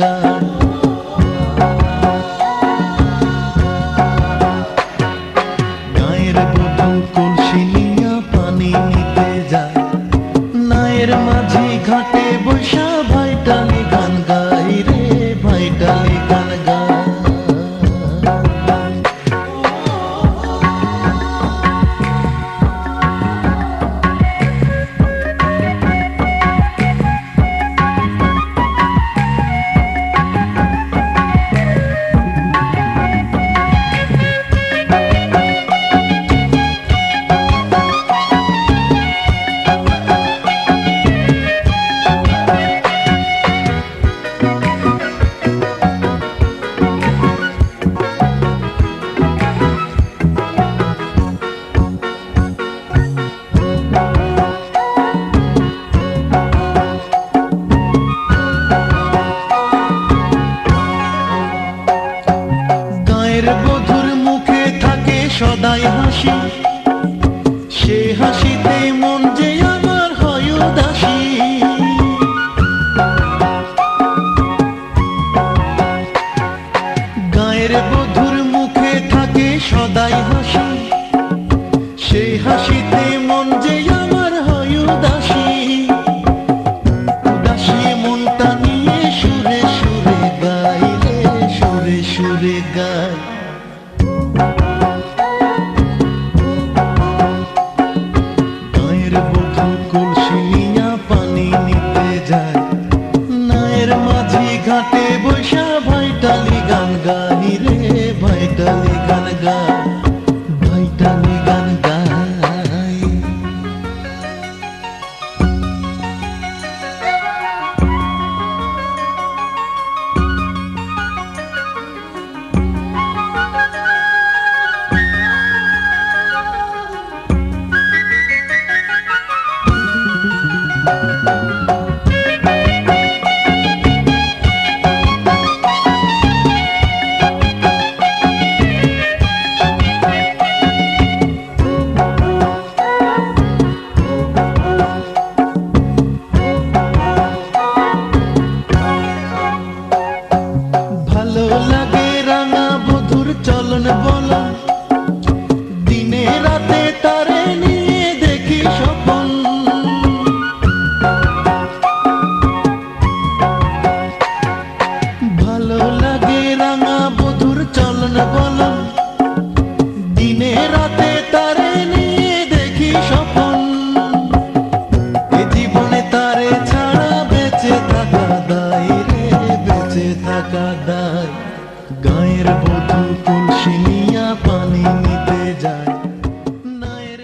গায়। গায়ের বধূ কলসি নিয়া পানি নিতে যায়, নায়ের মাঝি ঘাটে বৈশা ভাইটালি গান গাই রে, ভাইটালি গান গায়। বধুর মুখে থাকে সদাই হাসি, সে হাসিতে মন যে আমার হয় উদাসী। গায়ের বধুর মুখে থাকে সদাই হাসি, সে হাসিতে মন যে আমার হয় উদাসী। উদাসী মনটা নিয়ে সুরে সুরে গাই রে, সুরে সুরে গাই। গায়ের বধূ কলসি নিয়া পানি নিতে যায়, নায়ের মাঝি ঘাটে বৈশা ভাইটালি গান গাই রে, ভাইটালি গান গায়, ভাইটালি গান গায়। ভালো লাগে রাঙা বধুর চলন বলন, দিনে রাতে তারে নিয়ে দেখি স্বপন। ভালো লাগে রাঙা বধুর চলন বলন, দিনে রাতে তারে নিয়ে দেখি স্বপন। এ জীবনে তারে ছাড়া বেঁচে থাকা দায় রে, বেঁচে থাকা দায়। গায়ের বধূ কলসি নিয়া পানি নিতে যায়, নায়ের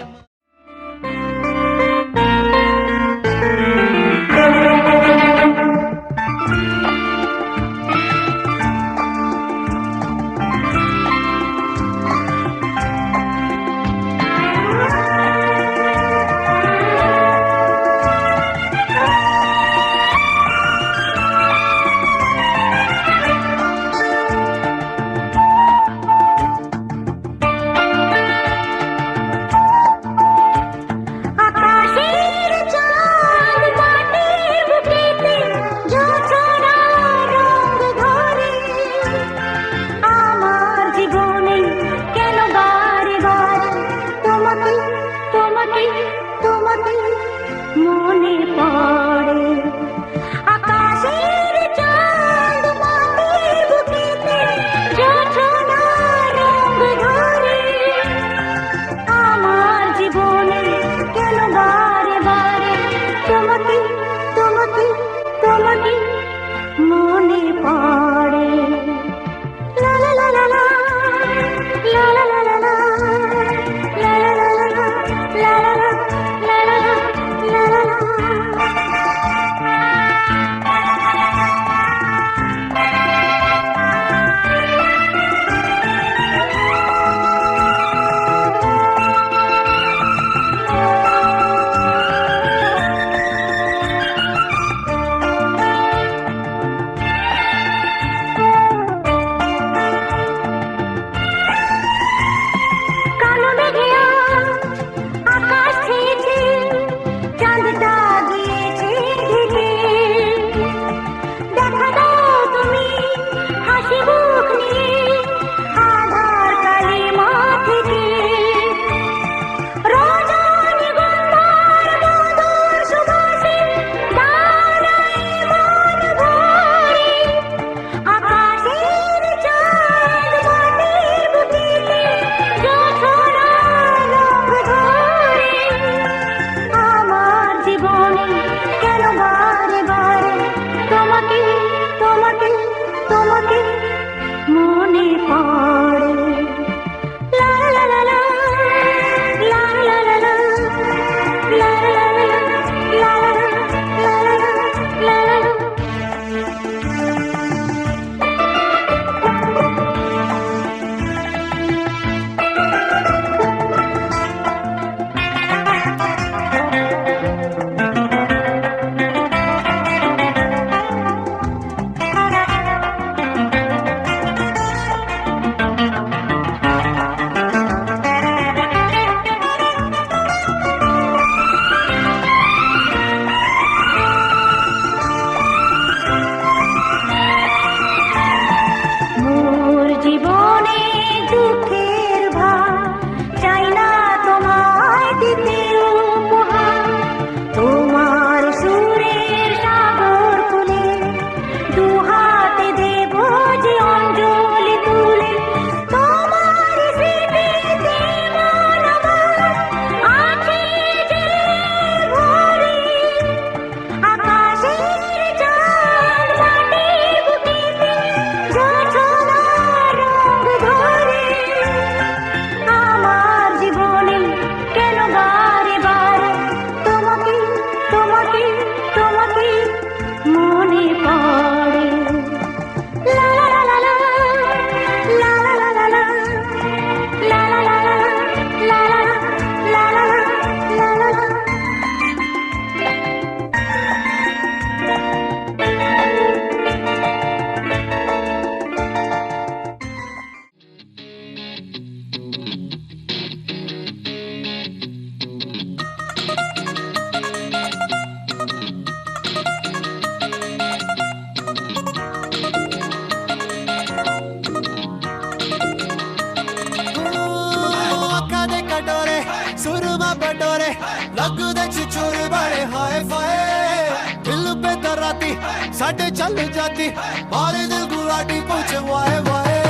चोर बड़े हाय फाय दिल पे दराती साढ़े चल जाती मारे दिल गुलाटी पूछे वाए वाए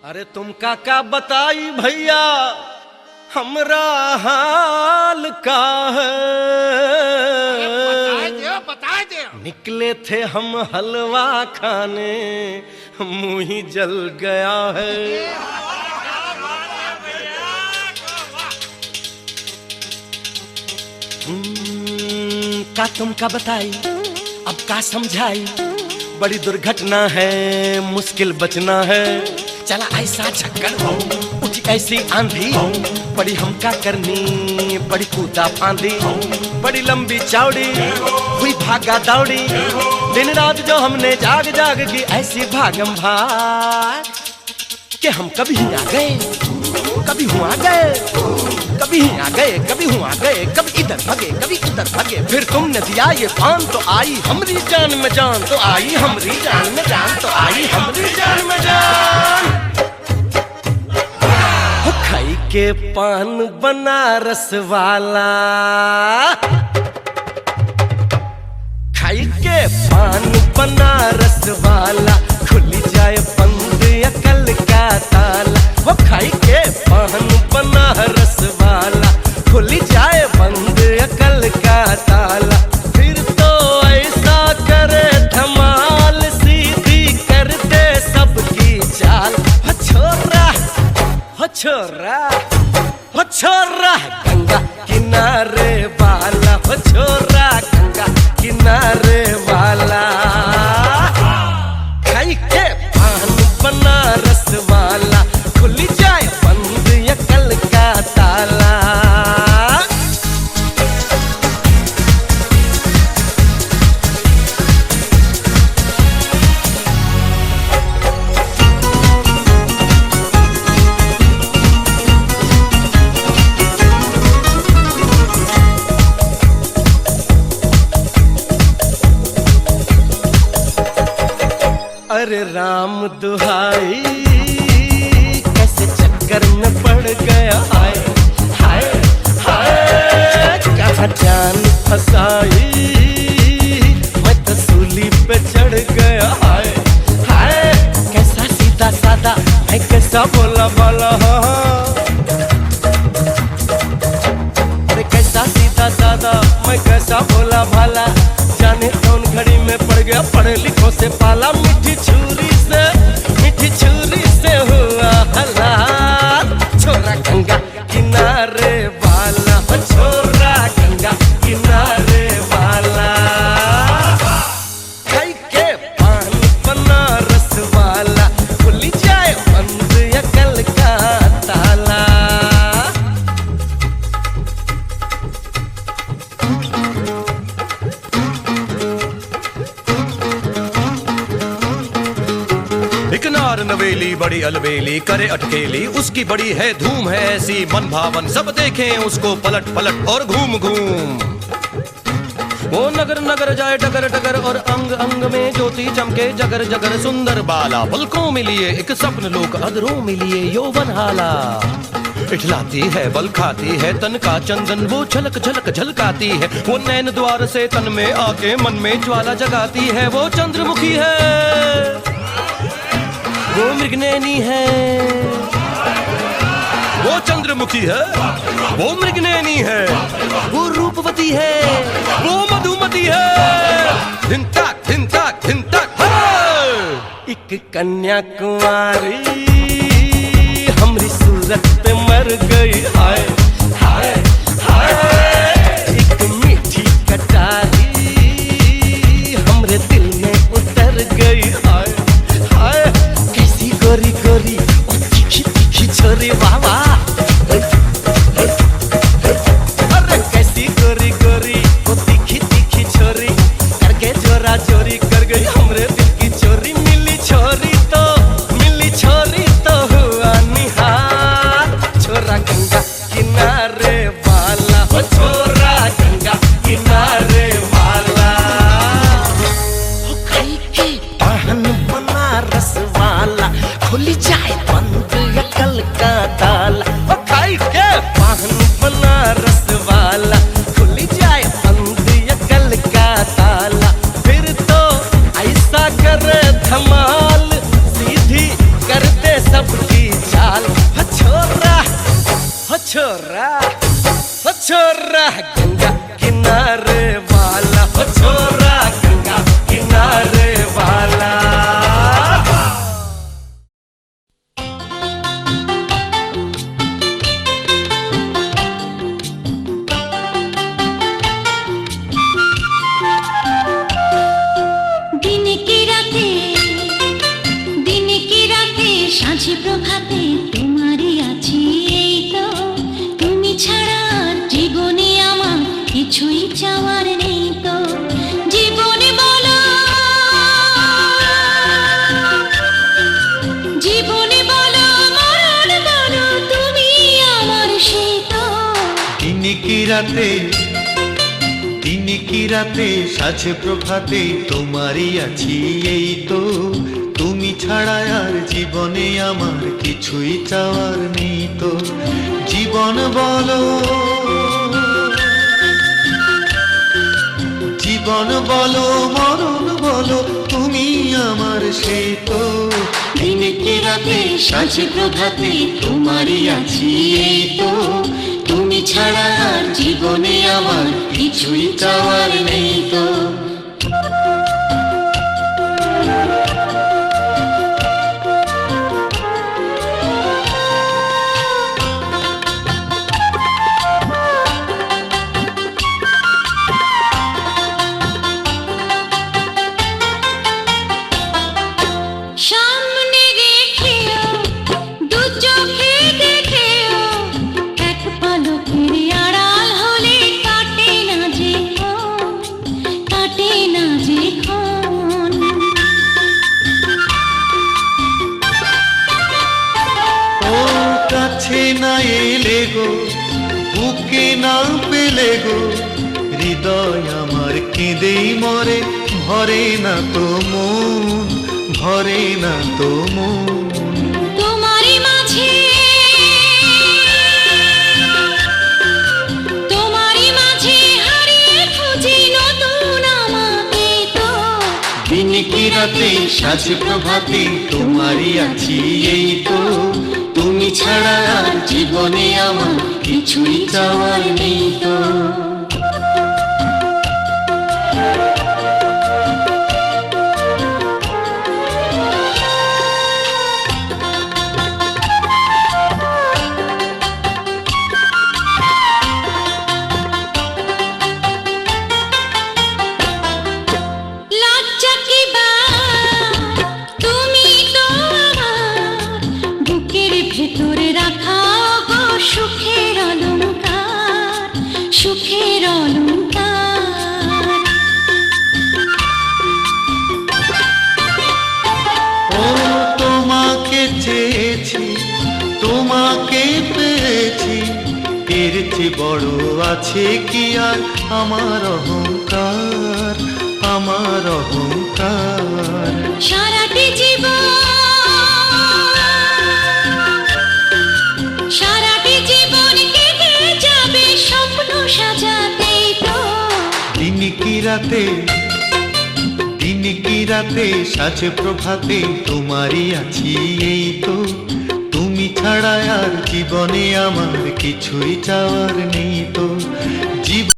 अरे तुम का बताई भैया हमरा हाल का है। बता दे। निकले थे हम हलवा खाने मुंह ही जल गया है। का तुम का बताई अब का समझाई, बड़ी दुर्घटना है मुश्किल बचना है। चला ऐसा झक्कड़ उठी ऐसी आंधी, बड़ी हमका करनी बड़ी कूदा फांदी। बड़ी लंबी चौड़ी हुई भागा दौड़ी, दिन रात जो हमने जाग जाग की ऐसी भागम भाग कि हम कभी आ गए कभी हुआ गए कभी यहाँ गए कभी वहाँ गए, कभी इधर भागे कभी उधर भागे, फिर तुमने दिया ये पान तो आई हमरी जान में जान, तो आई हमरी जान में जान, तो आई हमरी जान में जान। हो खाई के पान बनारस वाला, खाई के पान बनारस वाला, खुली जाए बंद अकल का ताला। वो खाई के पान बनारस वाला, खुली जाए बंद अकल का ताला। फिर तो ऐसा करे धमाल, सीधी कर दे सबकी चाल। हो छोरा, हो छोरा, हो छोरा गंगा किनारे वाला, हो छोरा गंगा किनारे वाला। खाई के पान बनारस वाला, खुली जाए बंद अकल का ताला। अरे राम दुहाई, कैसे चक्कर में पड़ गया, हाय हाय हाय। कहाँ जान फसाई, मैं तो सूली पे चढ़ गया, हाय हाय। कैसा सीधा सादा, मैं कैसा बोला बाला, अरे कैसा सीधा सादा, मैं कैसा बोला भाला। जाने कौन घड़ी में पड़ गया पढ़े लिखों से पाला। मीठी छुरी से हुआ हलाल। छोरा गंगा किनारे वाला, छोरा गंगा किनारे वाला। खाई के पान बनारस वाला, खुली जाए बंद अकल का ताला। एक नार नवेली बड़ी अलबेली, करे अटकेली उसकी बड़ी है धूम है ऐसी मन भावन। सब देखें उसको पलट पलट और घूम घूम। वो नगर नगर जाए टगर टगर, और अंग अंग में ज्योति चमके जगर जगर। सुंदर बाला पलकों में लिए एक स्वप्न लोक, अधरों में लिए यौवन हाला। इठलाती है बल खाती है तन का चंदन, वो झलक झलक झलकाती है। वो नैन द्वार से तन में आके मन में ज्वाला जगाती है। वो चंद्रमुखी है, वो मृगनैनी है। वो चंद्रमुखी है, वो मृगनैनी है। वो रूपवती है, वो मधुमती है। धिन ताक धिन ताक धिन ताक। एक कन्याकुमारी हमरी सूरत पे मर गई, हाय हाय हाय। एक मीठी कटारी हमरे दिल में उतर गई, हाय हाय। कैसी गोरी गोरी ओ तीखी तीखी छोरी, वाह वाह। अरे कैसी गोरी गोरी ओ तीखी तीखी छोरी, करके जोरा जोरी कर गई हमरे दिल की चोरी। मिली छोरी तो हुआ निहार। छोरा गंगा किनारे वाला, हो छोरा गंगा किनारे वाला। हो खाई के पान बनारस वाला, खुली जाए बंद अकल का ताला। हो खाई के पान बनारस वाला, खुली जाए बंद अकल का ताला। फिर तो ऐसा करे धमाल, सीधी कर दे सबकी चाल। हो छोरा, हो छोरा, हो छोरा गंगा किनारे वाला, हो छोरा गंगा किनारे वाला। সাঁঝে প্রভাতে তোমারই আছি, এই তো তুমি ছাড়া জীবনে আমার কিছুই চাওয়ার নেই তো। জীবনে রাতে, দিন কি রাতে, সাজে প্রভাতে তোমারই আছি এই তো। তুমি ছাড়া আর জীবনে আমার কিছুই চাওয়ার নেই তো। জীবন বলো, জীবন বলো, মরণ বলো, তুমি আমার সেই তো। দিন কি রাতে, সাজে প্রভাতে তোমারই আছি এই তো। তুমি ছাড়া আর জীবনে আমার কিছুই চাওয়ার নেই তো। সামনে রেখেও, দু চোখে দেখেও, এক পলকের আড়াল হলে কাটে না যে ক্ষণ, কাটে না যে ক্ষণ। ও কাছে না এলে গো, বুকে না পেলে গো, হৃদয় আমার কেঁদেই মরে, ভরে না তো মন, ভরে না তো মন। তোমারই মাঝে, তোমারই মাঝে হারিয়ে খুঁজি নতুন আমাকে তো। দিন কি রাতে, সাজে প্রভাতে তোমারই আছি এই তো। তুমি ছাড়া আর জীবনে আমার কিছুই চাওয়ার নেই তো। লজ্জা কি বার, তুমি তো আমার বুকের ভেতরে রাখা গো সুখের অলংকার, সুখের অলংকার। ও তোমাকে চেয়েছি, তোমাকে পেয়েছি, এর চেয়ে বড় আছে কি আর আমার অহংকার, আমার অহংকার। সারাটি জীবন, সারাটি জীবন কেটে যাবে স্বপ্ন সাজাতেই তো। দিন কি রাতে, দিন কি রাতে, সাজে প্রভাতে তোমারই আছি এই তো। তুমি ছাড়া আর জীবনে আমার কিছুই চাওয়ার নেই তো। জীবন